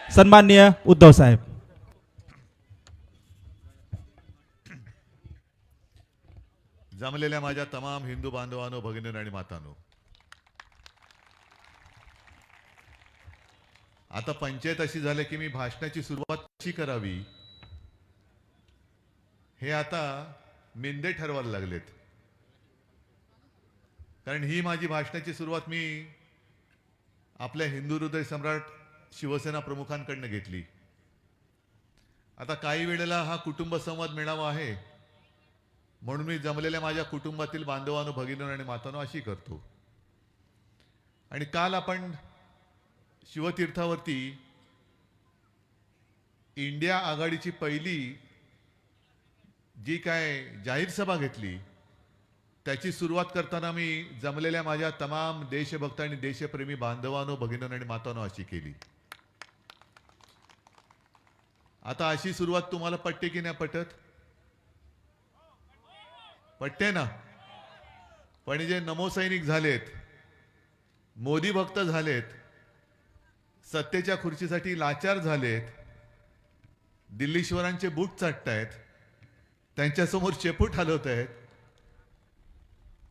सन्माननीय उद्धव साहेब. जमलेल्या माझ्या तमाम हिंदू बांधवांनो, भगिनींनो आणि मातांनो, आता पंचायत अशी झाली की मी भाषणाची सुरुवात कशी करावी हे आता मिंदे ठरवायला लागलेत. कारण ही माझी भाषणाची सुरुवात मी आपल्या हिंदू हृदय सम्राट शिवसेना प्रमुखांकडनं घेतली. आता काही वेळेला हा कुटुंब संवाद मेळावा आहे म्हणून मी जमलेल्या माझ्या कुटुंबातील बांधवांनो, भगिनींनो आणि मातांनो अशी करतो. आणि काल आपण शिवतीर्थावरती इंडिया आघाडीची पहिली जी काय जाहीर सभा घेतली त्याची सुरुवात करताना मी जमलेल्या माझ्या तमाम देशभक्त आणि देशप्रेमी बांधवांनो, भगिनींनो आणि मातांनो अशी केली. आता अशी सुरुवात तुम्हाला पटते की नाही पटत? पटते ना? पण जे नमो सैनिक झालेत, मोदी भक्त झालेत, सत्तेच्या खुर्चीसाठी लाचार झालेत, दिल्लीश्वरांचे बूट चाटतायत, त्यांच्यासमोर शेपूट हलवत आहेत,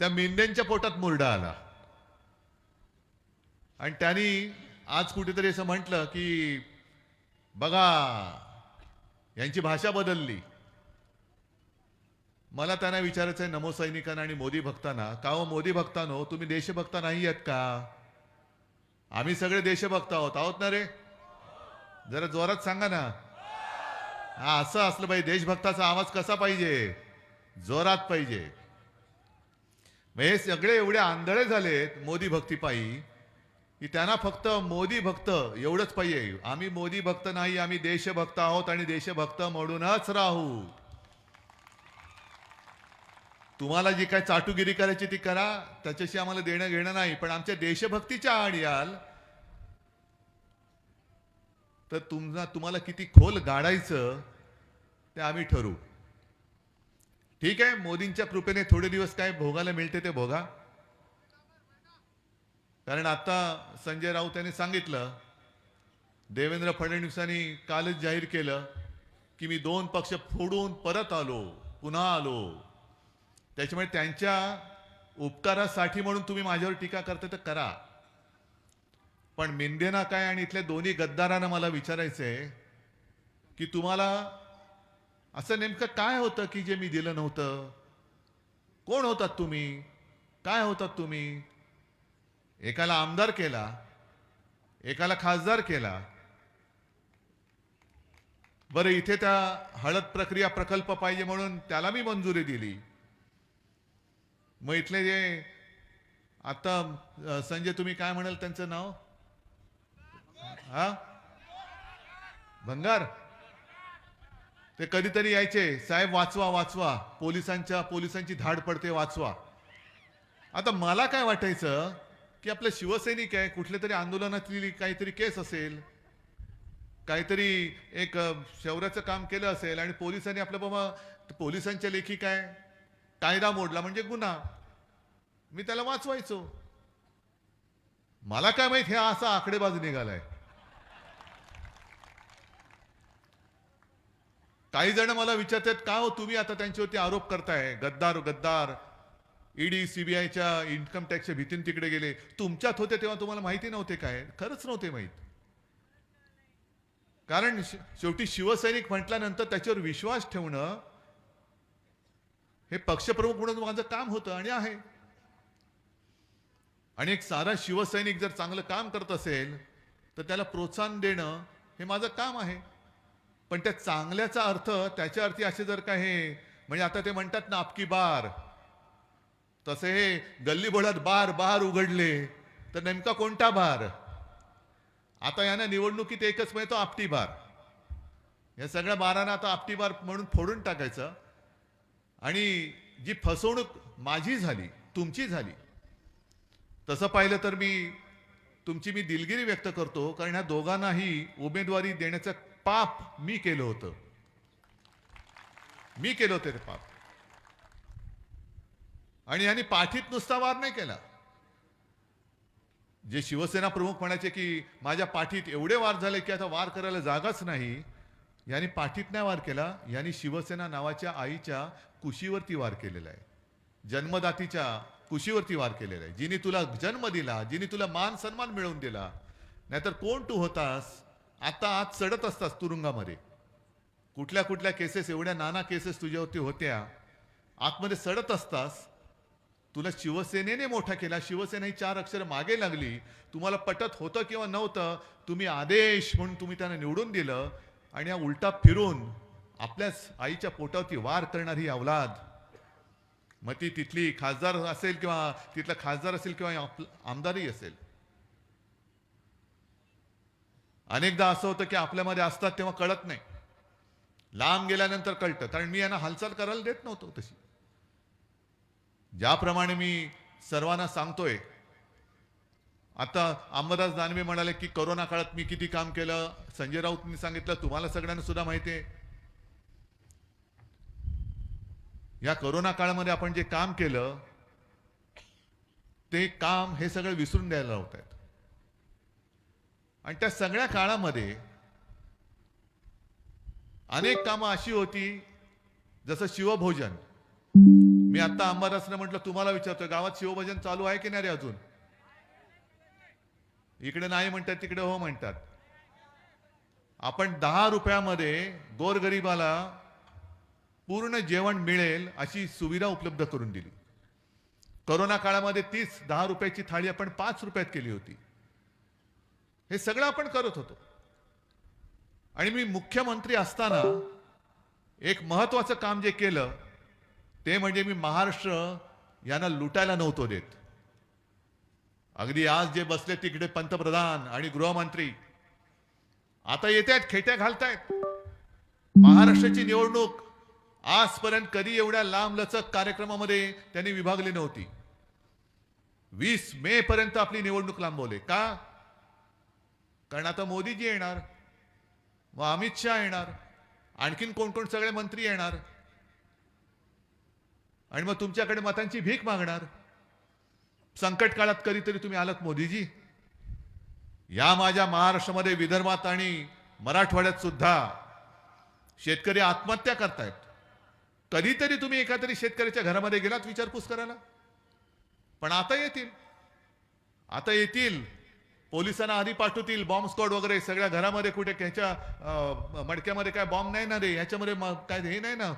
त्या मेंढ्यांच्या पोटात मुरडा आला. आणि त्यांनी आज कुठेतरी असं म्हटलं की बघा यांची भाषा बदलली. मला त्यांना विचारायचं आहे नमो सैनिकांना आणि मोदी भक्तांना, का हो मोदी भक्तांनो, तुम्ही देशभक्त नाही आहेत का? आम्ही सगळे देशभक्त आहोत ना रे? जरा जोरात सांगा ना. हा, असं असलं पाहिजे. देशभक्ताचा आवाज कसा पाहिजे? जोरात पाहिजे. हे सगळे एवढे आंधळे झालेत मोदी भक्तीपायी की त्यांना फक्त मोदी भक्त एवढंच पाहिजे. आम्ही मोदी भक्त नाही, आम्ही देशभक्त आहोत आणि देशभक्त म्हणूनच राहू. तुम्हाला जी काय चाटुगिरी करायची ती करा, त्याच्याशी आम्हाला देणं घेणं नाही. पण आमच्या देशभक्तीच्या आड याल तर तुम्हाला किती खोल गाडायचं ते आम्ही ठरवू. ठीक आहे, मोदींच्या कृपेने थोडे दिवस काय भोगायला मिळते ते भोगा. कारण आता संजय राऊत यांनी सांगितलं, देवेंद्र फडणवीसांनी कालच जाहीर केलं की मी 2 पक्ष फोडून परत आलो, पुन्हा आलो. त्याच्यामुळे त्यांच्या उपकारासाठी म्हणून तुम्ही माझ्यावर टीका करता तर करा. पण मिंदेना काय आणि इथल्या दोन्ही गद्दारांना मला विचारायचंय की तुम्हाला असं नेमकं काय होतं की जे मी दिलं नव्हतं? कोण होतात तुम्ही? काय होतात तुम्ही? एकाला आमदार केला, एकाला खासदार केला. बरं, इथे त्या हळद प्रक्रिया प्रकल्प पाहिजे म्हणून त्याला मी मंजुरी दिली. मग इथले जे आता संजय तुम्ही काय म्हणाल त्यांचं नाव? हा, भंगार. ते कधीतरी यायचे, साहेब वाचवा वाचवा, पोलिसांची धाड पडते, वाचवा. आता मला काय वाटायचं की आपलं शिवसैनिक आहे, कुठल्या तरी आंदोलनातली काहीतरी केस असेल, काहीतरी एक शौर्याचं काम केलं असेल आणि पोलिसांनी आपलं बाबा पोलिसांच्या लेखी काय कायदा मोडला म्हणजे गुन्हा, मी त्याला वाचवायचो. मला काय माहित हे असा आकडेबाज निघालाय. काही जण मला विचारतात का हो तुम्ही आता त्यांच्यावरती आरोप करताय, गद्दार गद्दार, ईडी सीबीआयच्या इन्कम टॅक्सच्या भीतीने तिकडे गेले. तुमच्यात होते तेव्हा तुम्हाला माहिती नव्हते काय? खरंच नव्हते माहित. कारण शेवटी शिवसैनिक म्हटल्यानंतर त्याच्यावर विश्वास ठेवणं हे पक्षप्रमुख म्हणून माझं काम होतं आणि आहे. आणि एक सारा शिवसैनिक जर चांगलं काम करत असेल तर त्याला प्रोत्साहन देणं हे माझं काम आहे. पण त्या चांगल्याचा अर्थ त्याच्या अर्थी असे जर का हे म्हणजे आता ते म्हणतात ना आपकी बार, तसे हे गल्ली बोळात बार बार उघडले तर नेमका कोणता बार? आता यांना निवडणुकीत एकच मिळतो, आपटी बार. या सगळ्या बारांना आता आपटी बार म्हणून फोडून टाकायचं. आणि जी फसवणूक माझी झाली, तुमची झाली, तसं पाहिलं तर तुमची मी दिलगिरी व्यक्त करतो. कारण ह्या दोघांनाही उमेदवारी देण्याचं पाप मी केलं होतं. मी केलं होतं ते पाप. आणि यांनी पाठीत नुसता वार नाही केला, जे शिवसेना प्रमुख म्हणायचे की माझ्या पाठीत एवढे वार झाले की आता वार करायला जागाच नाही, यांनी पाठीत नाही वार केला, यांनी शिवसेना नावाच्या आईच्या कुशीवरती वार केलेला आहे. जन्मदातीच्या कुशीवरती वार केलेला आहे. जिने तुला जन्म दिला, जिने तुला मान सन्मान मिळवून दिला, नाहीतर कोण तू होतास? आता आत चढत असतास तुरुंगामध्ये. कुठल्या कुठल्या केसेस, एवढ्या नाना केसेस तुझ्यावरती होत्या, आतमध्ये सडत असतास. तुला शिवसेनेने मोठा केला, शिवसेना ही 4 अक्षर मागे लागली. तुम्हाला पटत होतं किंवा नव्हतं, तुम्ही आदेश म्हणून तुम्ही त्यांना निवडून दिलं, आणि या उलटा फिरून आपल्याच आईच्या पोटावरती वार करणारी अवलाद, मग ती तिथली खासदार असेल किंवा तिथला खासदार असेल किंवा आमदारही असेल. अनेकदा असं होतं की आपल्यामध्ये असतात तेव्हा कळत नाही, लांब गेल्यानंतर कळतं. कारण मी यांना हालचाल करायला देत नव्हतो तशी. ज्याप्रमाणे मी सर्वांना सांगतोय, आता अंबादास दानवे म्हणाले की कोरोना काळात मी किती काम केलं. संजय राऊतनी सांगितलं, तुम्हाला सगळ्यांना सुद्धा माहिती आहे. या कोरोना काळामध्ये आपण जे काम केलं ते काम हे सगळं विसरून द्यायला होत आहेत. आणि त्या सगळ्या काळामध्ये अनेक कामं अशी होती, जसं शिवभोजन. मी आता अंबादासला म्हटलं, तुम्हाला विचारतोय, गावात शिवभोजन चालू आहे की नाही रे अजून? इकडे नाही म्हणतात, तिकडे हो म्हणतात. आपण 10 रुपयामध्ये गोरगरिबाला पूर्ण जेवण मिळेल अशी सुविधा उपलब्ध करून दिली. कोरोना काळामध्ये 10 रुपयाची थाळी आपण 5 रुपयात केली होती. हे सगळं आपण करत होतो. आणि मी मुख्यमंत्री असताना एक महत्वाचं काम जे केलं ते म्हणजे मी महाराष्ट्र यांना लुटायला नव्हतो देत. अगदी आज जे बसले तिकडे पंतप्रधान आणि गृहमंत्री आता येत आहेत, खेट्या घालतायत. महाराष्ट्राची निवडणूक आजपर्यंत कधी एवढ्या लांब लचक कार्यक्रमामध्ये त्यांनी विभागली नव्हती. 20 मे पर्यंत आपली निवडणूक लांबवली. का? कारण आता मोदीजी येणार, व अमित शहा येणार, आणखीन कोण कोण सगळे मंत्री येणार, आणि मग तुमच्याकडे मतांची भीक मागणार. संकट काळात कधीतरी तुम्ही आलात मोदीजी. या माझ्या महाराष्ट्रामध्ये, विदर्भात आणि मराठवाड्यात सुद्धा शेतकरी आत्महत्या करतायत. कधीतरी तुम्ही एखाद्या शेतकऱ्याच्या घरामध्ये गेलात विचारपूस करायला? पण आता येतील, आता येतील. पोलिसांना आधी पाठवतील, बॉम्ब स्क्वॉड वगैरे सगळ्या घरामध्ये. कुठे ह्याच्या मडक्यामध्ये काय बॉम्ब नाही ना रे, ह्याच्यामध्ये काय हे नाही ना,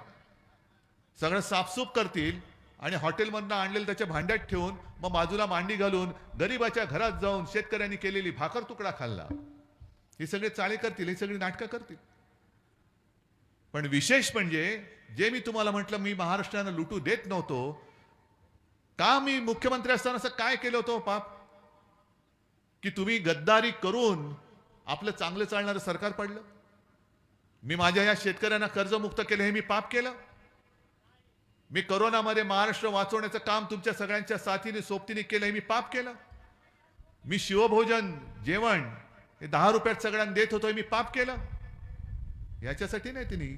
सगळं साफसूफ करतील. आणि हॉटेलमधनं आणलेलं त्याच्या भांड्यात ठेवून मग बाजूला मांडी घालून गरीबाच्या घरात जाऊन शेतकऱ्यांनी केलेली भाकर तुकडा खाल्ला. हे सगळे चाळे करतील, हे सगळी नाटकं करतील. पण विशेष म्हणजे जे मी तुम्हाला म्हटलं, मी महाराष्ट्रानं लुटू देत नव्हतो. का? मी मुख्यमंत्री असताना असं काय केलं होतं पाप, की तुम्ही गद्दारी करून आपलं चांगलं चालणारं सरकार पडलं? मी माझ्या या शेतकऱ्यांना कर्जमुक्त केलं, हे मी पाप केलं? मी कोरोनामध्ये महाराष्ट्र वाचवण्याचं काम तुमच्या सगळ्यांच्या साथीने सोबतीने केलं, हे मी पाप केलं? मी शिवभोजन जेवण हे 10 रुपयात सगळ्यांना देत होतो, हे मी पाप केलं? याच्यासाठी नाही,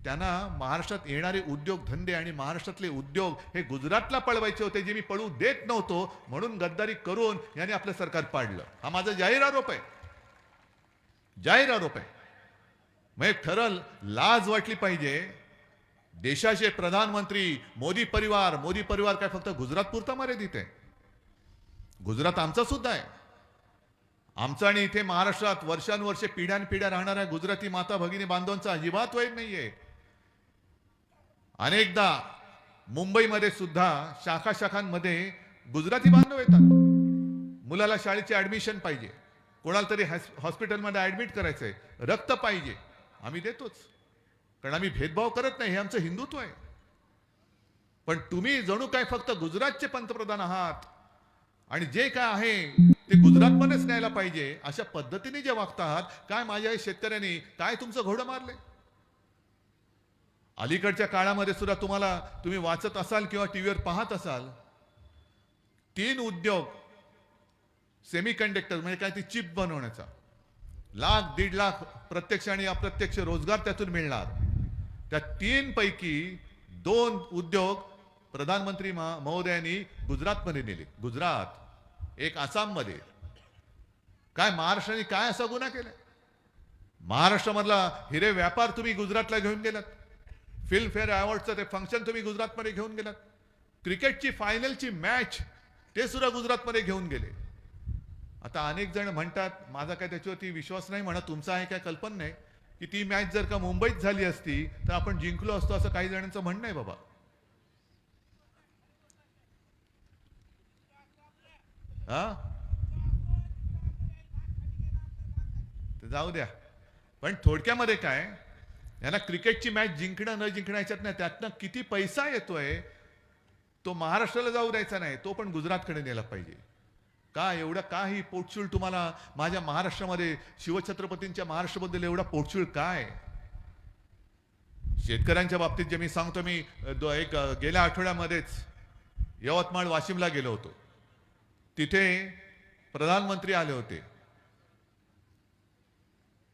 त्यांना महाराष्ट्रात येणारे उद्योग धंदे आणि महाराष्ट्रातले उद्योग हे गुजरातला पळवायचे होते, जे मी पळू देत नव्हतो. म्हणून गद्दारी करून यांनी आपलं सरकार पाडलं. हा माझा जाहीर आरोप आहे, जाहीर आरोप आहे. मग ठरल, लाज वाटली पाहिजे. देशाचे प्रधानमंत्री, मोदी परिवार काय फक्त गुजरात पुरता मर्यादित आहे? गुजरात आमचा सुद्धा आहे. आमचा आणि इथे महाराष्ट्रात वर्षानुवर्षे पिढ्यानपिढ्या राहणाऱ्या गुजराती माता भगिनी बांधवांचा अजिबात वैर नाहीये. अनेकदा मुंबईमध्ये सुद्धा शाखांमध्ये गुजराती बांधव येतात. मुलाला शाळेचे ऍडमिशन पाहिजे, कोणाला तरी हॉस्पिटलमध्ये ऍडमिट करायचंय, रक्त पाहिजे, आम्ही देतोच. कारण आम्ही भेदभाव करत नाही, हे आमचं हिंदुत्व आहे. पण तुम्ही जणू काय फक्त गुजरातचे पंतप्रधान आहात आणि जे काय आहे ते गुजरातमध्येच न्यायला पाहिजे अशा पद्धतीने जे वागता आहात. काय माझ्या शेतकऱ्यांनी काय तुमचं घोडं मारले? अलीकडच्या काळामध्ये सुद्धा तुम्ही वाचत असाल किंवा टीव्हीवर पाहत असाल, 3 उद्योग सेमीकंडक्टर म्हणजे काय ती चिप बनवण्याचा, 1,00,000-1.5 लाख प्रत्यक्ष आणि अप्रत्यक्ष रोजगार त्यातून मिळणार. त्या 3 पैकी 2 उद्योग प्रधानमंत्री महोदयांनी गुजरातमध्ये नेले. गुजरात, एक आसाममध्ये. काय महाराष्ट्राने काय असा गुन्हा केलाय? महाराष्ट्रामधला हिरे व्यापार तुम्ही गुजरातला घेऊन गेलात. फिल्मफेअर अवॉर्डचं ते फंक्शन तुम्ही गुजरातमध्ये घेऊन गेलात. क्रिकेटची फायनलची मॅच ते सुद्धा गुजरातमध्ये घेऊन गेले. आता अनेक जण म्हणतात, माझा काय त्याच्यावरती विश्वास नाही, म्हणा तुमचा आहे काय कल्पना नाही, की ती मॅच जर का मुंबईत झाली असती तर आपण जिंकलो असतो असं काही जणांचं म्हणणं आहे बाबा. हा, तर जाऊ द्या. पण थोडक्यामध्ये काय, यांना क्रिकेटची मॅच जिंकणं न जिंकणं याच्यात नाही, त्यातनं किती पैसा येतोय तो महाराष्ट्राला जाऊ द्यायचा नाही, तो पण गुजरातकडे नेला पाहिजे. का एवढं काही पोटशूळ तुम्हाला माझ्या महाराष्ट्रामध्ये, शिवछत्रपतींच्या महाराष्ट्राबद्दल एवढा पोटशूळ काय? शेतकऱ्यांच्या बाबतीत जे मी सांगतो, मी गेल्या आठवड्यामध्येच यवतमाळ वाशिमला गेलो होतो. तिथे प्रधानमंत्री आले होते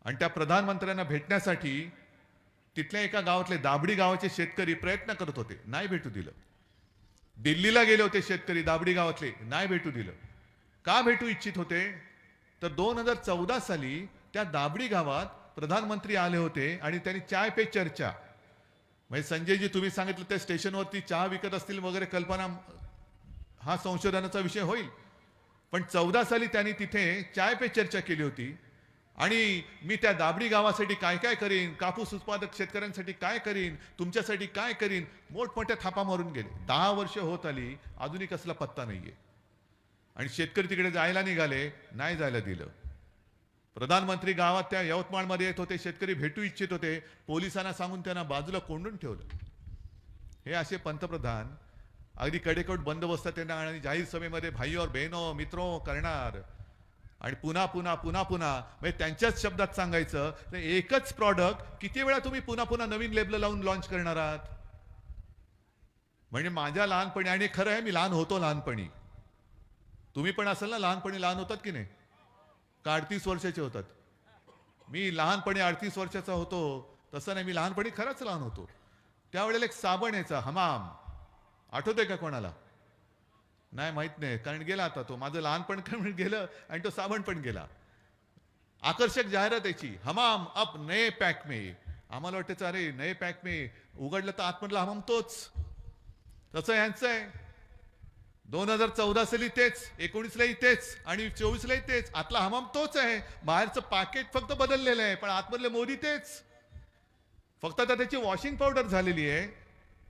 आणि त्या प्रधानमंत्र्यांना भेटण्यासाठी तिथल्या एका गावातले दाबडी गावाचे शेतकरी प्रयत्न करत होते, नाही भेटू दिलं. दिल्लीला गेले होते शेतकरी दाबडी गावातले, नाही भेटू दिलं. का भेटू इच्छित होते तर 2014 साली त्या दाबडी गावात प्रधानमंत्री आले होते आणि त्यांनी चाय पे चर्चा, म्हणजे संजयजी तुम्ही सांगितलं त्या स्टेशनवरती चहा विकत असतील वगैरे कल्पना, हा संशोधनाचा विषय होईल. पण 14 साली त्यांनी तिथे चाय पे चर्चा केली होती आणि मी त्या दाबडी गावासाठी काय काय करीन, कापूस उत्पादक शेतकऱ्यांसाठी काय करीन, तुमच्यासाठी काय करीन, मोठमोठ्या थापा मारून गेले. 10 वर्ष होत आली, अजूनही कसला पत्ता नाहीये. आणि शेतकरी तिकडे जायला निघाले, नाही जायला दिलं. प्रधानमंत्री गावात त्या यवतमाळमध्ये येत होते, शेतकरी भेटू इच्छित होते, पोलिसांना सांगून त्यांना बाजूला कोंडून ठेवलं. हे असे पंतप्रधान अगदी कडेकोट बंदोबस्तात त्यांना आणि जाहीर सभेमध्ये भाई और बहनो मित्रो करणार आणि पुन्हा पुन्हा पुन्हा पुन्हा, म्हणजे त्यांच्याच शब्दात सांगायचं तर एकच प्रॉडक्ट किती वेळा तुम्ही पुन्हा पुन्हा नवीन लेबल लावून लॉन्च करणार आहात? म्हणजे माझ्या लहानपणी, आणि खरं आहे मी लहान होतो लहानपणी, तुम्ही पण असाल ना लहानपणी, लहान होतात की नाही? का 38 वर्षाचे होतात? मी लहानपणी 38 वर्षाचा होतो तसं नाही, मी लहानपणी खरंच लहान होतो. त्यावेळेला एक साबण यायचा हमाम, आठवतंय का कोणाला? नाही, माहित नाही, कारण गेला आता तो. माझं लहानपण गेलं आणि तो साबण पण गेला. आकर्षक जाहिरात यायची, हमाम अप नए पॅक में. आम्हाला वाटायचं अरे नए पॅक में, उघडलं तर आतमधला हमाम तोच. तसं यांचं आहे. 2014 साली तेच, 19लाही तेच आणि 24लाही तेच. आतला हमाम तोच आहे, बाहेरचं पॅकेट फक्त बदललेलं आहे, पण आतमधले मोदी तेच. फक्त आता त्याची वॉशिंग पावडर झालेली आहे.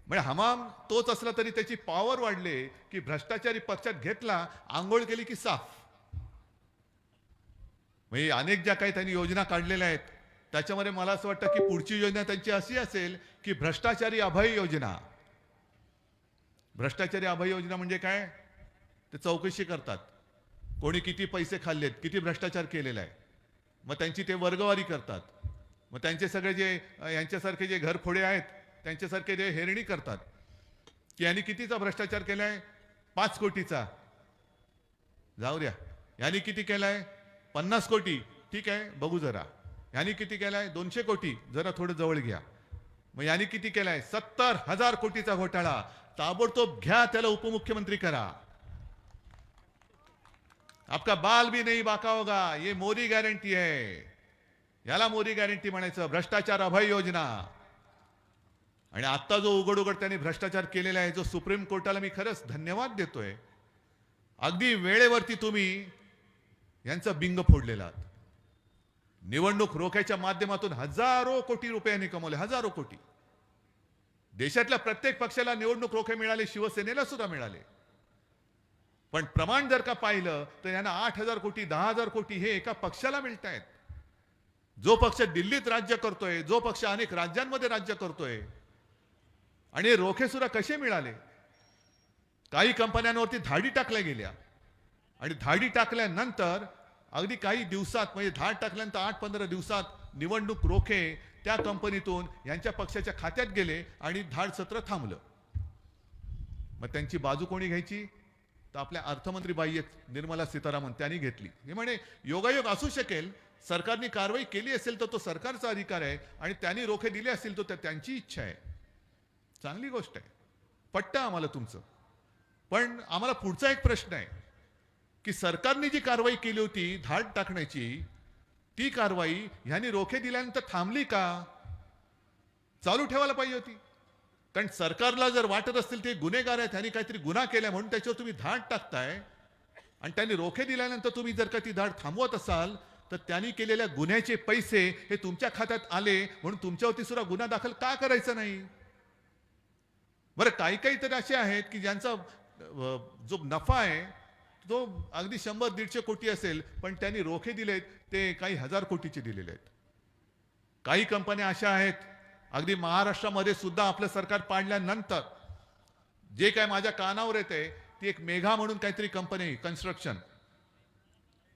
म्हणजे हमाम तोच असला तरी त्याची पॉवर वाढले की भ्रष्टाचारी पक्षात घेतला, आंघोळ केली की साफ. म्हणजे अनेक ज्या काही त्यांनी योजना काढलेल्या आहेत त्याच्यामध्ये मला असं वाटतं की पुढची योजना त्यांची अशी असेल की भ्रष्टाचारी अभय योजना. भ्रष्टाचारी अभय योजना म्हणजे काय? ते चौकशी करतात, कोणी किती पैसे खाल्लेत, किती भ्रष्टाचार केलेला आहे, मग त्यांची ते वर्गवारी करतात. मग त्यांचे सगळे जे यांच्यासारखे जे घरफोडे आहेत त्यांच्यासारखे जे हेरणी करतात की यांनी कितीचा भ्रष्टाचार केलाय, 5 कोटीचा, जाऊ द्या. यांनी किती केलाय, 50 कोटी, ठीक आहे बघू जरा. यांनी किती केलाय, 200 कोटी, जरा थोडं जवळ घ्या. मग यांनी किती केलाय, 70,000 कोटीचा घोटाळा. ताबडतोब घ्या, त्याला उपमुख्यमंत्री करा. आपका बाल भी नहीं बाका होगा, ये मोदी गॅरंटी है. याला मोदी गॅरंटी म्हणायचं, भ्रष्टाचार अभय योजना. आणि आता जो उघड उघड त्यांनी भ्रष्टाचार केलेला आहे, जो सुप्रीम कोर्टाला मी खरंच धन्यवाद देतोय, अगदी वेळेवरती तुम्ही यांचं बिंग फोडलेला आहात. निवडणूक रोख्याच्या माध्यमातून हजारो कोटी रुपयांनी कमवले, हजारो कोटी. देशातल्या प्रत्येक पक्षाला निवडणूक रोखे मिळाले, शिवसेनेला सुद्धा मिळाले. पण प्रमाण जर का पाहिलं तर यांना 8,000 कोटी 10,000 कोटी हे एका पक्षाला मिळत आहेत. जो पक्ष दिल्लीत राज्य करतोय, जो पक्ष अनेक राज्यांमध्ये राज्य करतोय. आणि रोखे सुद्धा कसे मिळाले? काही कंपन्यांवरती धाडी टाकल्या गेल्या आणि धाडी टाकल्यानंतर अगदी काही दिवसात, म्हणजे धाड टाकल्यानंतर 8-15 दिवसात निवडणूक रोखे त्या कंपनीतून यांच्या पक्षाच्या खात्यात गेले आणि धाड सत्र थांबलं. मग त्यांची बाजू कोणी घ्यायची? तर आपल्या अर्थमंत्री बाई निर्मला सीतारामन त्यांनी घेतली. हे म्हणे योगायोग असू शकेल, सरकारने कारवाई केली असेल तर तो सरकारचा अधिकार आहे आणि त्यांनी रोखे दिले असतील तर त्यांची इच्छा आहे. चांगली गोष्ट आहे, पटतं आम्हाला तुमचं. पण आम्हाला पुढचा एक प्रश्न आहे की सरकारने जी कारवाई केली होती धाड टाकण्याची, ती कारवाई ह्यांनी रोखे दिल्यानंतर थांबली का? चालू ठेवायला पाहिजे होती. कारण सरकारला जर वाटत असतील ते गुन्हेगार आहेत, त्यांनी काहीतरी गुन्हा केला म्हणून त्याच्यावर तुम्ही धाड टाकताय आणि त्यांनी रोखे दिल्यानंतर तुम्ही जर का ती धाड थांबवत असाल तर त्यांनी केलेल्या गुन्ह्याचे पैसे हे तुमच्या खात्यात आले म्हणून तुमच्यावरती सुद्धा गुन्हा दाखल का करायचा नाही? बरं, काही काही तर असे आहेत की ज्यांचा जो नफा आहे तो अगदी 100-150 कोटी असेल, पण त्यांनी रोखे दिलेत ते काही हजार कोटीचे दिलेले आहेत. काही कंपन्या अशा आहेत, अगदी महाराष्ट्रामध्ये सुद्धा आपलं सरकार पाडल्यानंतर जे काय माझ्या कानावर येते ती एक मेघा म्हणून काहीतरी कंपनी कन्स्ट्रक्शन,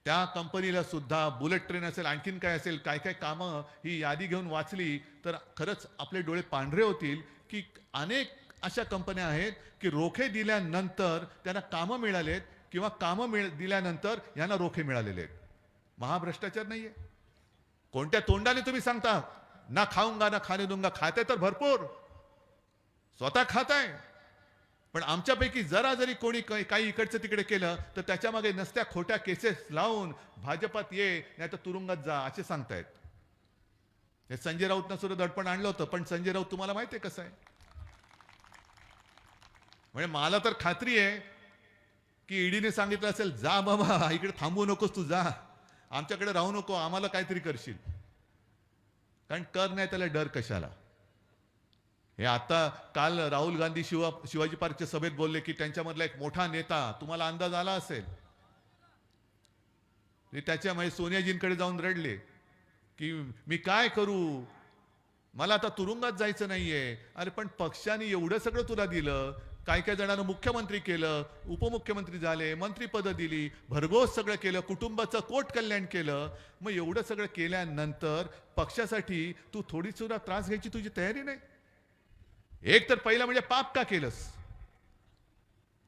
त्या कंपनीला सुद्धा बुलेट ट्रेन असेल आणखीन काय असेल काय काय कामं ही यादी घेऊन वाचली तर खरंच आपले डोळे पांढरे होतील की अनेक अशा कंपन्या आहेत की रोखे दिल्यानंतर त्यांना कामं मिळालेत किंवा दिल्यानंतर यांना रोखे मिळालेले आहेत. महाभ्रष्टाचार नाहीये. कोणत्या तोंडाने तुम्ही सांगता ना खाऊंगा ना खाने दूंगा? खाते तर भरपूर, स्वतः खाताय, पण आमच्यापैकी जरा जरी कोणी काही इकडचं तिकडे केलं तर त्याच्या मागे नसत्या खोट्या केसेस लावून भाजपात ये नाही तर तुरुंगात जा असे सांगतायत. हे संजय राऊतनं सुद्धा दडपण आणलं होतं, पण संजय राऊत तुम्हाला माहिती आहे कसं आहे? म्हणजे मला तर खात्री आहे की ईडीने सांगितलं असेल जा बाबा इकडे थांबू नकोस, तू जा, आमच्याकडे राहू नको, आम्हाला काहीतरी करशील. कारण कर नाही त्याला डर कशाला? हे आता काल राहुल गांधी शिवाजी पार्कच्या सभेत बोलले की त्यांच्यामधला एक मोठा नेता, तुम्हाला अंदाज आला असेल, ते त्याच्यामुळे सोनियाजींकडे जाऊन रडले की मी काय करू, मला आता तुरुंगात जायचं नाहीये. अरे पण पक्षाने एवढं सगळं तुला दिलं, काही काही जणांना मुख्यमंत्री केलं, उपमुख्यमंत्री झाले, मंत्रीपदं दिली, भरघोस सगळं केलं, कुटुंबाचं कोट कल्याण केलं. मग एवढं सगळं केल्यानंतर पक्षासाठी तू थोडी सुद्धा त्रास घ्यायची तुझी तयारी नाही? एक तर पहिला म्हणजे पाप का केलंस?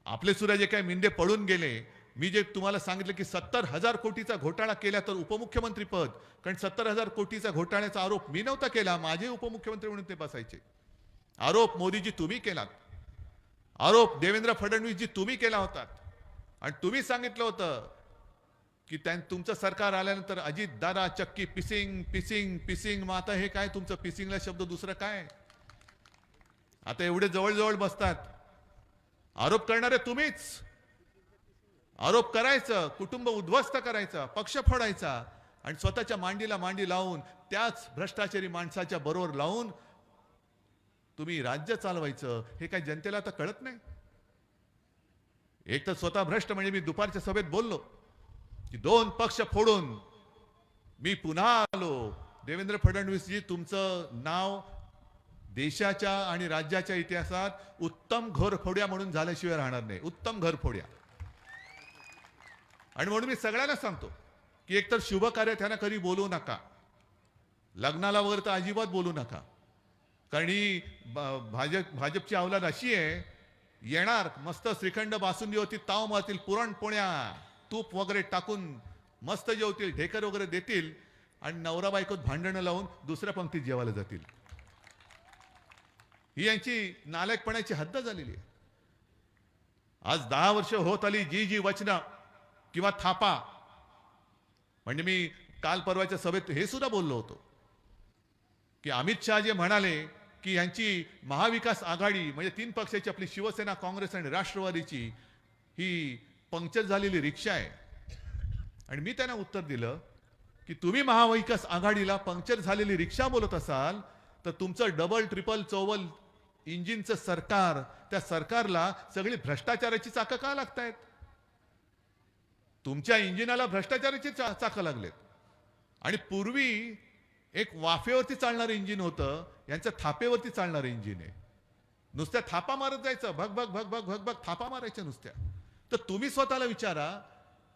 आपले सुद्धा जे काही मिंदे पडून गेले, मी जे तुम्हाला सांगितलं की 70,000 कोटीचा घोटाळा केला तर उपमुख्यमंत्री पद, कारण 70,000 कोटीचा घोटाळ्याचा आरोप मी नव्हता केला, माझे उपमुख्यमंत्री म्हणून ते बसायचे. आरोप मोदीजी तुम्ही केलात, आरोप देवेंद्र फडणवीसजी तुम्ही केला होता. आणि तुम्ही सांगितलं होतं की तुमचं सरकार आल्यानंतर अजित दादा चक्की पिसिंग पिसिंग पिसिंग. मग आता हे काय तुमचं पिसिंगला शब्द दुसरं काय? आता एवढे जवळ बसतात, आरोप करणारे तुम्हीच. आरोप करायचं, कुटुंब उद्ध्वस्त करायचं, पक्ष फोडायचा आणि स्वतःच्या मांडीला मांडी लावून त्याच भ्रष्टाचारी माणसाच्या बरोबर लावून तुम्ही राज्य चालवायचं. हे काय जनतेला आता कळत नाही? एक तर स्वतः भ्रष्ट म्हणजे मी दुपारच्या सभेत बोललो की 2 पक्ष फोडून मी पुन्हा आलो. देवेंद्र फडणवीसजी, तुमचं नाव देशाच्या आणि राज्याच्या इतिहासात उत्तम घरफोड्या म्हणून झाल्याशिवाय राहणार नाही. उत्तम घरफोड्या. आणि म्हणून मी सगळ्यांना सांगतो की एकतर शुभ कार्यात त्यांना कधी बोलू नका, लग्नाला वगैरे तर अजिबात बोलू नका. कारण ही भाजपची अवलाद अशी आहे, येणार मस्त श्रीखंड बासुंदी होती, ताव मारतील, पुरणपोळ्या तूप वगैरे टाकून मस्त जेवतील, ढेकर वगैरे देतील आणि नवरा बायकोत भांडणं लावून दुसऱ्या पंक्तीत जेवायला जातील. ही यांची नालायकपणाची हद्द झालेली आहे. आज 10 वर्ष होत आली जी जी वचनं किंवा थापा. म्हणजे मी काल परवाच्या सभेत हे सुद्धा बोललो होतो की अमित शहा जे म्हणाले की यांची महाविकास आघाडी म्हणजे 3 पक्षाची आपली शिवसेना, काँग्रेस आणि राष्ट्रवादीची ही पंक्चर झालेली रिक्षा आहे. आणि मी त्यांना उत्तर दिलं की तुम्ही महाविकास आघाडीला पंक्चर झालेली रिक्षा बोलत असाल तर तुमचं डबल ट्रिपल चौबल इंजिनचं सरकार, त्या सरकारला सगळी भ्रष्टाचाराची चाकं का लागतायत? तुमच्या इंजिनाला भ्रष्टाचाराची चाकं लागलेत. आणि पूर्वी एक वाफेवरती चालणारं इंजिन होतं, यांचं थापेवरती चालणारं इंजिन आहे. नुसत्या थापा मारत जायचं, भग भग भग भग भग भग थापा मारायच्या नुसत्या. तर तुम्ही स्वतःला विचारा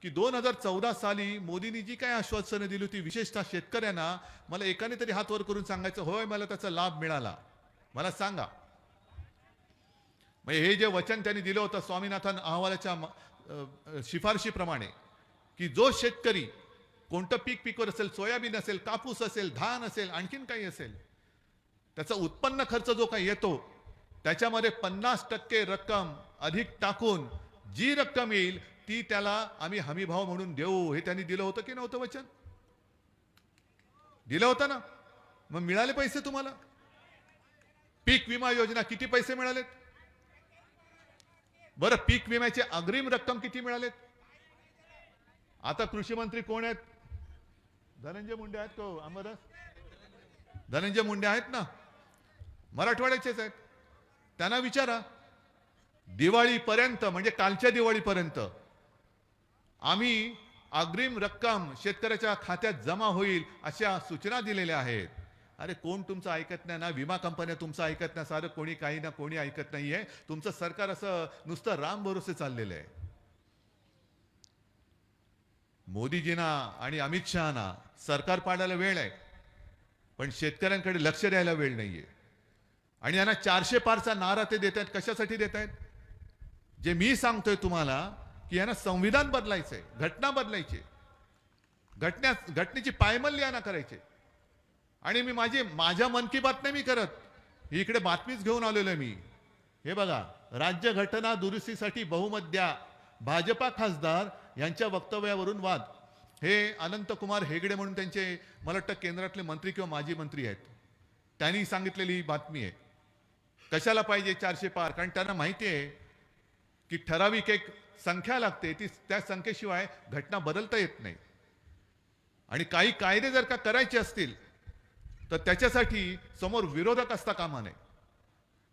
की 2014 साली मोदींनी जी काय आश्वासनं दिली होती विशेषतः शेतकऱ्यांना, मला एकाने तरी हात वर करून सांगायचं होय मला त्याचा लाभ मिळाला, मला सांगा. म्हणजे हे जे वचन त्यांनी दिलं होतं स्वामीनाथन अहवालाच्या शिफारशीप्रमाणे की जो शेतकरी कोणतं पीक पिकवत असेल, सोयाबीन असेल, कापूस असेल, धान असेल, आणखीन काही असेल, त्याचा उत्पन्न खर्च जो काही येतो त्याच्यामध्ये 50% रक्कम अधिक टाकून जी रक्कम येईल ती त्याला आम्ही हमीभाव म्हणून देऊ हे त्यांनी दिलं होतं की नव्हतं वचन? दिलं होतं ना? मग मिळाले पैसे तुम्हाला? पीक विमा योजना किती पैसे मिळालेत? बरं, पीक विम्याची अग्रिम रक्कम किती मिळालेत? आता कृषी मंत्री कोण आहेत? धनंजय मुंडे आहेत का? अमरदास धनंजय मुंडे आहेत ना, मराठवाड्याचेच आहेत. त्यांना विचारा, दिवाळीपर्यंत म्हणजे कालच्या दिवाळीपर्यंत आम्ही अग्रिम रक्कम शेतकऱ्याच्या खात्यात जमा होईल अशा सूचना दिलेल्या आहेत. अरे कोण तुमचं ऐकत नाही ना? विमा कंपन्या तुमचं ऐकत नाही, सारं कोणी काही ना कोणी ऐकत नाहीये. तुमचं सरकार असं नुसतं राम भरोसे चाललेलं आहे. मोदीजींना आणि अमित शहाना सरकार पाडायला वेळ आहे, पण शेतकऱ्यांकडे लक्ष द्यायला वेळ नाहीये. आणि यांना 400 पारचा नारा ते देत आहेत. कशासाठी देत आहेत? जे मी सांगतोय तुम्हाला की यांना संविधान बदलायचंय, घटना बदलायची, घटनेची पायमल्ली यांना करायची. आणि मी माझ्या मन की बात नाही मी करत, इकडे बातमीच घेऊन आलेलो आहे मी. हे बघा, राज्य घटना दुरुस्तीसाठी बहुमत द्या, भाजपा खासदार यांच्या वक्तव्यावरून वाद. हे अनंतकुमार हेगडे म्हणून त्यांचे मला वाटतं केंद्रातले मंत्री किंवा माजी मंत्री आहेत, त्यांनी सांगितलेली ही बातमी आहे. कशाला पाहिजे 400 पार? कारण त्यांना माहिती आहे की ठराविक एक संख्या लागते, ती त्या संख्येशिवाय घटना बदलता येत नाही. आणि काही कायदे जर का करायचे असतील तर त्याच्यासाठी समोर विरोधक असता कामा नये.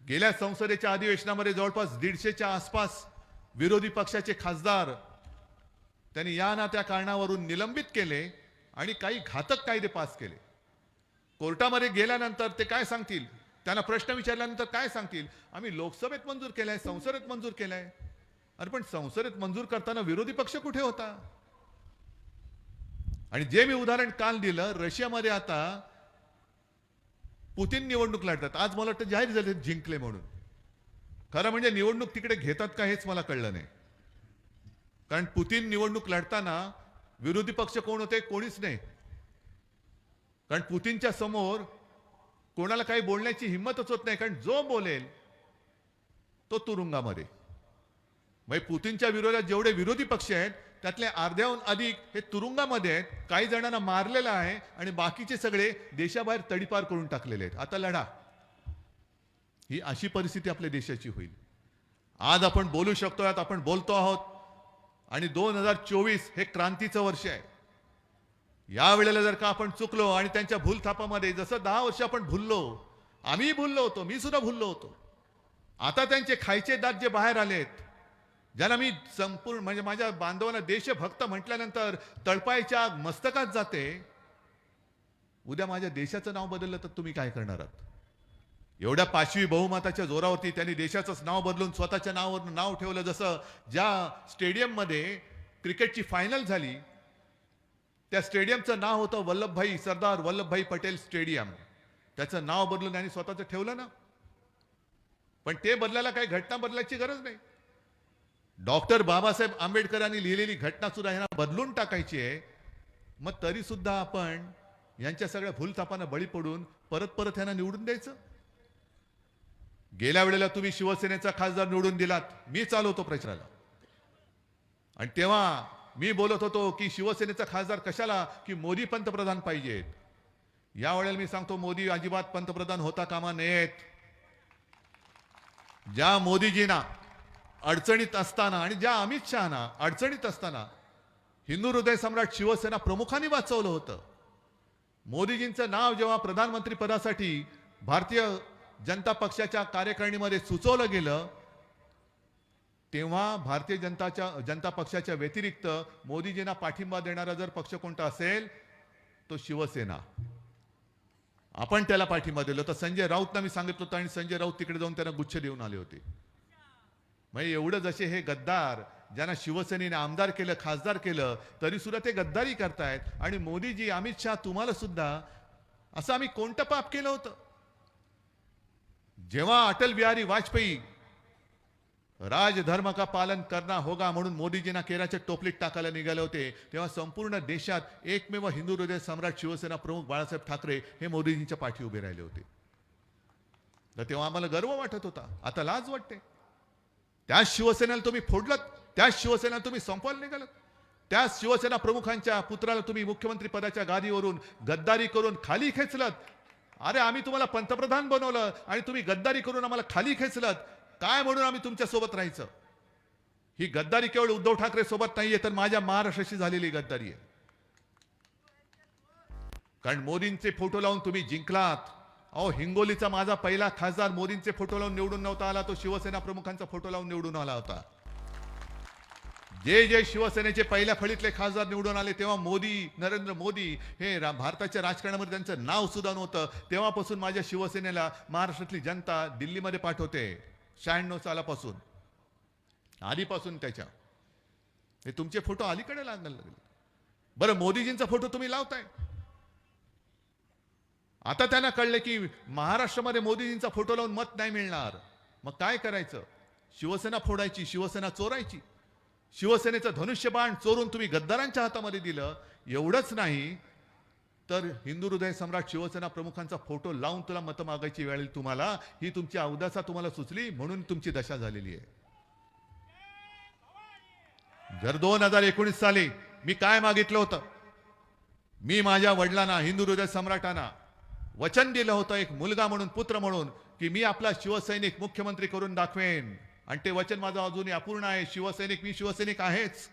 गेल्या संसदेच्या अधिवेशनामध्ये जवळपास 150च्या आसपास विरोधी पक्षाचे खासदार त्यांनी या ना त्या कारणावरून निलंबित केले आणि काही घातक कायदे पास केले. कोर्टामध्ये गेल्यानंतर ते काय सांगतील? त्यांना प्रश्न विचारल्यानंतर काय सांगतील? आम्ही लोकसभेत मंजूर केलाय, संसदेत मंजूर केलाय. अरे पण संसदेत मंजूर करताना विरोधी पक्ष कुठे होता? आणि जे मी उदाहरण काल दिलं, रशियामध्ये आता पुतीन निवडणूक लढतात. आज मला वाटतं जाहीर झाले जिंकले म्हणून. खरं म्हणजे निवडणूक तिकडे घेतात का हेच मला कळलं नाही. कारण पुतीन निवडणूक लढताना विरोधी पक्ष कोण होते? कोणीच नाही. कारण पुतीनच्या समोर कोणाला काही बोलण्याची हिंमतच होत नाही, कारण जो बोलेल तो तुरुंगामध्ये. म्हणजे पुतीनच्या विरोधात जेवढे विरोधी पक्ष आहेत त्यातले अर्ध्याहून अधिक हे तुरुंगामध्ये आहेत. काही जणांना मारलेलं आहे आणि बाकीचे सगळे देशाबाहेर तडीपार करून टाकलेले आहेत. आता लढा. ही अशी परिस्थिती आपल्या देशाची होईल. आज आपण बोलू शकतो, आपण बोलतो आहोत. आणि 2024 हे क्रांतीचं वर्ष आहे. या वेळेला जर का आपण चुकलो आणि त्यांच्या भूलथापामध्ये, जसं 10 वर्ष आपण भुललो, आम्ही भुललो होतो, मी सुद्धा भुललो होतो. आता त्यांचे खायचे दात जे बाहेर आलेत, ज्यांना मी संपूर्ण म्हणजे माझ्या बांधवांना देशभक्त म्हटल्यानंतर तळपायच्या मस्तकात जाते, उद्या माझ्या देशाचं नाव बदललं तर तुम्ही काय करणार आहात? एवढ्या 5वी बहुमताच्या जोरावरती त्यांनी देशाचंच नाव बदलून स्वतःच्या नावावर नाव ठेवलं. जसं ज्या स्टेडियममध्ये क्रिकेटची फायनल झाली त्या स्टेडियमचं नाव होतं सरदार वल्लभभाई पटेल स्टेडियम. त्याचं नाव बदलून त्यांनी स्वतःचं ठेवलं ना. पण ते बदलायला काही घटना बदलायची गरज नाही. डॉक्टर बाबासाहेब आंबेडकरांनी लिहिलेली घटना सुद्धा ह्यांना बदलून टाकायची आहे. मग तरी सुद्धा आपण यांच्या सगळ्या भूलथापांना बळी पडून परत परत ह्यांना निवडून द्यायचं. गेल्या वेळेला तुम्ही शिवसेनेचा खासदार निवडून दिलात, मी चालवतो प्रचाराला. आणि तेव्हा मी बोलत होतो की शिवसेनेचा खासदार कशाला, की मोदी पंतप्रधान पाहिजेत. या वेळेला मी सांगतो, मोदी अजिबात पंतप्रधान होता कामा नयेत. ज्या मोदीजींना अडचणीत असताना आणि ज्या अमित शहाना अडचणीत असताना हिंदू हृदय सम्राट शिवसेना प्रमुखांनी वाचवलं होतं. मोदीजींचं नाव जेव्हा प्रधानमंत्री पदासाठी भारतीय जनता पक्षाच्या कार्यकारिणीमध्ये सुचवलं गेलं, तेव्हा भारतीय जनता पक्षाच्या व्यतिरिक्त मोदीजींना पाठिंबा देणारा जर पक्ष कोणता असेल तो शिवसेना. आपण त्याला पाठिंबा दिला. तर संजय राऊतना मी सांगितलं होतं आणि संजय राऊत तिकडे जाऊन त्यांना गुच्छ देऊन आले होते. म्हणजे एवढं जसे हे गद्दार ज्यांना शिवसेनेने आमदार केलं, खासदार केलं, तरी सुद्धा ते गद्दारी करतायत. आणि मोदीजी, अमित शहा, तुम्हाला सुद्धा असं आम्ही कोणतं पाप केलं होतं? जेव्हा अटल बिहारी वाजपेयी राजधर्म का पालन करना होगा म्हणून मोदीजींना केराच्या टोपलीत टाकायला निघाले होते, तेव्हा संपूर्ण देशात एकमेव हिंदू हृदय सम्राट शिवसेना प्रमुख बाळासाहेब ठाकरे हे मोदीजींच्या पाठी उभे राहिले होते. तर तेव्हा आम्हाला गर्व वाटत होता. आता लाज वाटते. त्या शिवसेनेला तुम्ही फोडलत. त्या शिवसेना तुम्ही संपवायला निघालात. त्या शिवसेना प्रमुखांच्या पुत्राला तुम्ही मुख्यमंत्री पदाच्या गादीवरून गद्दारी करून खाली खेचलत. अरे आम्ही तुम्हाला पंतप्रधान बनवलं आणि तुम्ही गद्दारी करून आम्हाला खाली खेचलत. काय म्हणून आम्ही तुमच्या सोबत राहायचं? ही गद्दारी केवळ उद्धव ठाकरे सोबत नाहीये, तर माझ्या महाराष्ट्राशी झालेली गद्दारी आहे. कारण मोदींचे फोटो लावून तुम्ही जिंकलात. अहो, हिंगोलीचा माझा पहिला खासदार मोदींचे फोटो लावून निवडून नव्हता आला, तो शिवसेना प्रमुखांचा फोटो लावून निवडून आला होता. जे शिवसेनेचे पहिल्या फळीतले खासदार निवडून आले तेव्हा मोदी, नरेंद्र मोदी हे भारताच्या राजकारणामध्ये त्यांचं नाव सुद्धा नव्हतं. तेव्हापासून माझ्या शिवसेनेला महाराष्ट्रातली जनता दिल्लीमध्ये पाठवते. 96 सालापासून, आधीपासून त्याच्या. हे तुमचे फोटो अलीकडे लागले. बरं, मोदीजींचा फोटो तुम्ही लावताय. आता त्यांना कळलं की महाराष्ट्रामध्ये मोदीजींचा फोटो लावून मत नाही मिळणार. मग काय करायचं? शिवसेना फोडायची, शिवसेना चोरायची. शिवसेनेचं धनुष्यबाण चोरून तुम्ही गद्दारांच्या हातामध्ये दिलं. एवढंच नाही तर हिंदू हृदय सम्राट शिवसेना प्रमुखांचा फोटो लावून तुला मत मागायची वेळ तुम्हाला. ही तुमची अवदासा तुम्हाला सुचली म्हणून तुमची दशा झालेली आहे. जर 2019 साली मी काय मागितलं होतं? मी माझ्या वडिलांना, हिंदू हृदय सम्राटांना वचन दिलं होतं, एक मुलगा म्हणून, पुत्र म्हणून, की मी आपला शिवसैनिक मुख्यमंत्री करून दाखवेन. आणि ते वचन माझं अजूनही अपूर्ण आहे. मी शिवसैनिक आहेच,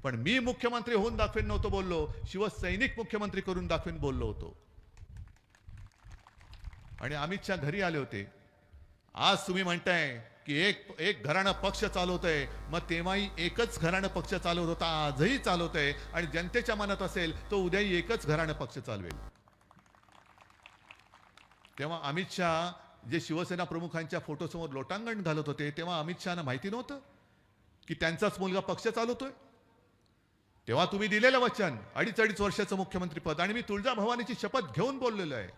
पण मी मुख्यमंत्री होऊन दाखवेन नव्हतो बोललो, शिवसैनिक मुख्यमंत्री करून दाखवेन बोललो होतो. आणि अमित शहा घरी आले होते. आज तुम्ही म्हणताय की एक घराणं पक्ष चालवतंय. मग तेव्हाही एकच घराणं पक्ष चालवत होता, आजही चालवतंय. आणि जनतेच्या मनात असेल तो उद्याही एकच घराणं पक्ष चालवेल. तेव्हा अमित शहा जे शिवसेना प्रमुखांच्या फोटोसमोर लोटांगण घालत होते, तेव्हा अमित शहाना माहिती नव्हतं की त्यांचाच मुलगा पक्ष चालवतोय. तेव्हा तुम्ही दिलेलं वचन 2.5 वर्षाचं मुख्यमंत्रीपद. आणि मी तुळजाभवानीची शपथ घेऊन बोललेलो आहे.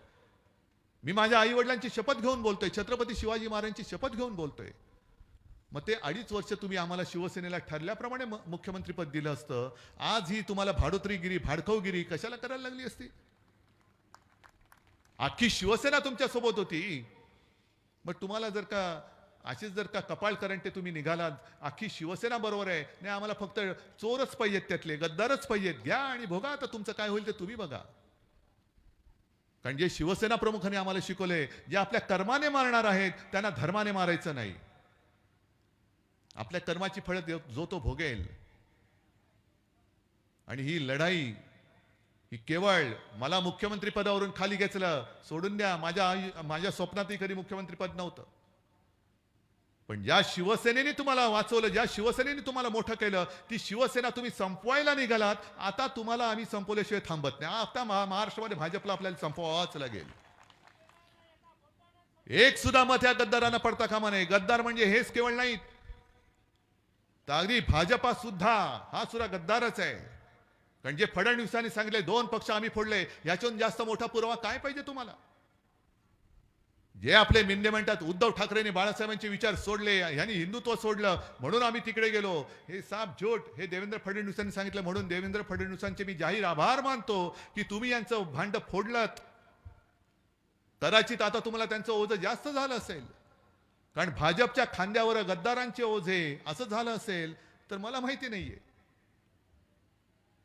मी माझ्या आई वडिलांची शपथ घेऊन बोलतोय, छत्रपती शिवाजी महाराजांची शपथ घेऊन बोलतोय. मग ते 2.5 वर्ष तुम्ही आम्हाला शिवसेनेला ठरल्याप्रमाणे मुख्यमंत्रीपद दिलं असतं. आज ही तुम्हाला भाडोत्रीगिरी, भाडखवगिरी कशाला करायला लागली असती? अख्खी शिवसेना तुमच्या सोबत होती. मग तुम्हाला जर का कपाळ करंटे तुम्ही निघालात, अख्खी शिवसेना बरोबर आहे, नाही आम्हाला फक्त चोरच पाहिजेत, त्यातले गद्दारच पाहिजेत, घ्या आणि भोगा. आता तुमचं काय होईल ते तुम्ही बघा. कारण जे शिवसेना प्रमुखांनी आम्हाला शिकवले, जे आपल्या कर्माने मारणार आहेत त्यांना धर्माने मारायचं नाही. आपल्या कर्माची फळं जो तो भोगेल. आणि ही लढाई ही केवळ मला मुख्यमंत्री पदावरून खाली घेतलं सोडून द्या. माझ्या स्वप्नातही कधी मुख्यमंत्री पद नव्हतं. पण ज्या शिवसेनेने तुम्हाला वाचवलं, ज्या शिवसेनेने तुम्हाला मोठं केलं, ती शिवसेना तुम्ही संपवायला निघालात. आता तुम्हाला आम्ही संपवल्याशिवाय थांबत नाही. आता महाराष्ट्रामध्ये भाजपला आपल्याला संपवावंच लागेल. एक सुद्धा मत या गद्दारांना पडता कामा नये. गद्दार म्हणजे हेच केवळ नाहीत, तर अगदी भाजपा सुद्धा हा सुद्धा गद्दारच आहे. कारण जे फडणवीसांनी सांगितले 2 पक्ष आम्ही फोडले, याच्याहून जास्त मोठा पुरावा काय पाहिजे तुम्हाला? जे आपले मिंदे म्हणतात उद्धव ठाकरेंनी बाळासाहेबांचे विचार सोडले, यांनी हिंदुत्व सोडलं म्हणून आम्ही तिकडे गेलो, हे साफ झोट. हे देवेंद्र फडणवीसांनी सांगितलं. म्हणून देवेंद्र फडणवीसांचे मी जाहीर आभार मानतो की तुम्ही यांचं भांड फोडलत. कदाचित आता तुम्हाला त्यांचं ओझं जास्त झालं असेल, कारण भाजपच्या खांद्यावर गद्दारांचे ओझे असं झालं असेल तर मला माहिती नाहीये.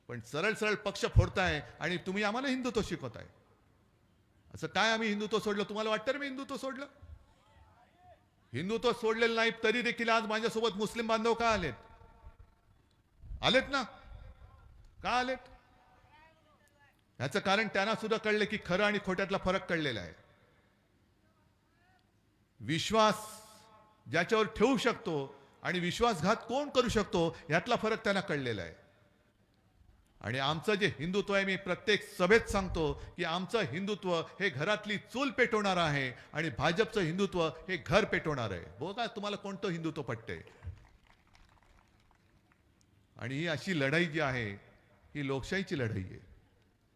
पण सरळ सरळ पक्ष फोडताय आणि तुम्ही आम्हाला हिंदुत्व शिकवताय. असं काय आम्ही हिंदुत्व सोडलं? तुम्हाला वाटतं रे मी हिंदुत्व सोडलं? हिंदुत्व सोडलेलं नाही तरी देखील आज माझ्यासोबत मुस्लिम बांधव का आलेत? आलेत ना? का आलेत? याचं कारण त्यांना सुद्धा कळलं की खरं आणि खोट्यातला फरक कळलेला आहे. विश्वास ज्याच्यावर ठेवू शकतो आणि विश्वासघात कोण करू शकतो यातला फरक त्यांना कळलेला आहे. आणि आमचं जे हिंदुत्व आहे, मी प्रत्येक सभेत सांगतो की आमचं हिंदुत्व हे घरातली चूल पेटवणार आहे आणि भाजपचं हिंदुत्व हे घर पेटवणार आहे. बघा तुम्हाला कोणतं हिंदुत्व पटते. आणि ही अशी लढाई जी आहे ही लोकशाहीची लढाई आहे,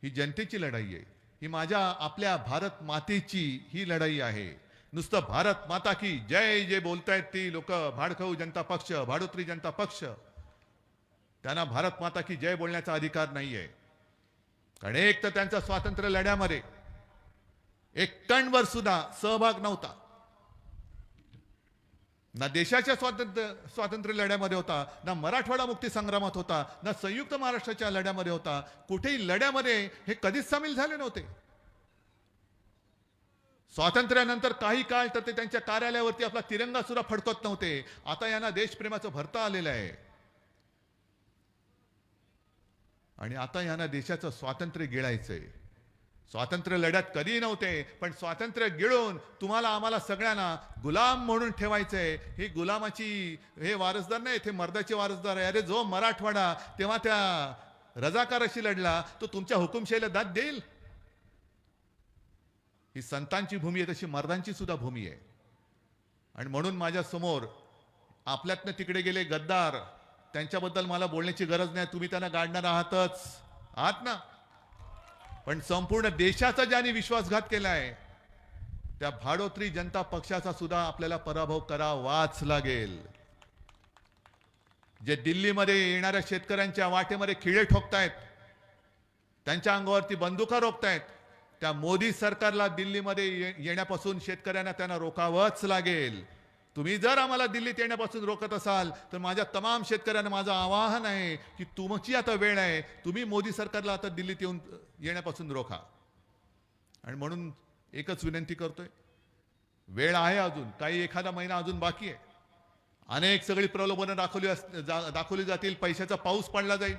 ही जनतेची लढाई आहे, ही आपल्या भारत मातेची ही लढाई आहे. नुसतं भारत माता की जय जे बोलतायत ती लोक, भाडखाऊ जनता पक्ष, भाडोत्री जनता पक्ष, त्यांना भारत माता की जय बोलण्याचा अधिकार नाहीये. कारण एक तर त्यांचा स्वातंत्र्य लढ्यामध्ये एक कणभर सुद्धा सहभाग नव्हता. ना देशाच्या स्वातंत्र्य लढ्यामध्ये होता, ना मराठवाडा मुक्ती संग्रामात होता, ना संयुक्त महाराष्ट्राच्या लढ्यामध्ये होता. कुठेही लढ्यामध्ये हे कधीच सामील झाले नव्हते. स्वातंत्र्यानंतर काही काळ तर ते त्यांच्या कार्यालयावरती आपला तिरंगा सुद्धा फडकत नव्हते. आता यांना देशप्रेमाचं भरतं आलेलं आहे आणि आता यांना देशाचं स्वातंत्र्य गिळायचंय. स्वातंत्र्य लढ्यात कधीही नव्हते, पण स्वातंत्र्य गिळून तुम्हाला आम्हाला सगळ्यांना गुलाम म्हणून ठेवायचंय. ही गुलामाची हे वारसदार नाही, ते मर्दाचे वारसदार आहे. अरे जो मराठवाडा तेव्हा त्या रजाकाराशी लढला तो तुमच्या हुकुमशाहीला दाद देईल? ही संतांची भूमी आहे, तशी मर्दांची सुद्धा भूमी आहे. आणि म्हणून माझ्या समोर आपल्यातनं तिकडे गेले गद्दार, त्यांच्याबद्दल मला बोलण्याची गरज नाही. तुम्ही त्यांना गाडणार आहात ना. पण संपूर्ण देशाचा ज्यांनी विश्वासघात केलाय त्या भाडोत्री जनता पक्षाचा सुद्धा आपल्याला पराभव करावाच लागेल. जे दिल्लीमध्ये येणाऱ्या शेतकऱ्यांच्या वाटेमध्ये खिळे ठोकतायत, त्यांच्या अंगावरती बंदुका रोखतायत, त्या मोदी सरकारला दिल्लीमध्ये येण्यापासून शेतकऱ्यांना त्यांना रोखावंच लागेल. तुम्ही जर आम्हाला दिल्लीत येण्यापासून रोखत असाल तर माझ्या तमाम शेतकऱ्यांना माझं आवाहन आहे की तुमची आता वेळ आहे. तुम्ही मोदी सरकारला आता दिल्लीत येण्यापासून रोखा. आणि म्हणून एकच विनंती करतोय, वेळ आहे अजून, काही एखादा महिना अजून बाकी आहे. अनेक सगळी प्रलोभनं दाखवली जातील, पैशाचा पाऊस पडला जाईल,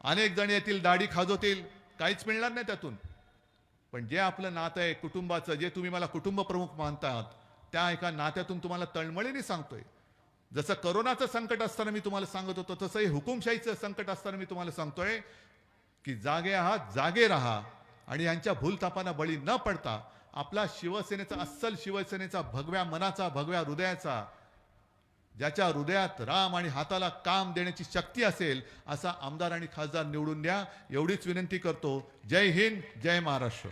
अनेक जण येतील, दाढी खाजवतील, काहीच मिळणार नाही त्यातून. पण जे आपलं नातं आहे कुटुंबाचं, जे तुम्ही मला कुटुंब प्रमुख मानतात, त्या एका नात्यातून तुम्हाला तळमळीने सांगतोय. जसं करोनाचं संकट असताना मी तुम्हाला सांगत होतो, तसं हे हुकुमशाहीचं संकट असताना मी तुम्हाला सांगतोय की जागे आहात, जागे राहा आणि यांच्या भूलथापांना बळी न पडता आपला शिवसेनेचा, अस्सल शिवसेनेचा, भगव्या मनाचा, भगव्या हृदयाचा, ज्याच्या हृदयात राम आणि हाताला काम देण्याची शक्ती असेल असा आमदार आणि खासदार निवडून द्या. एवढीच विनंती करतो. जय हिंद, जय महाराष्ट्र.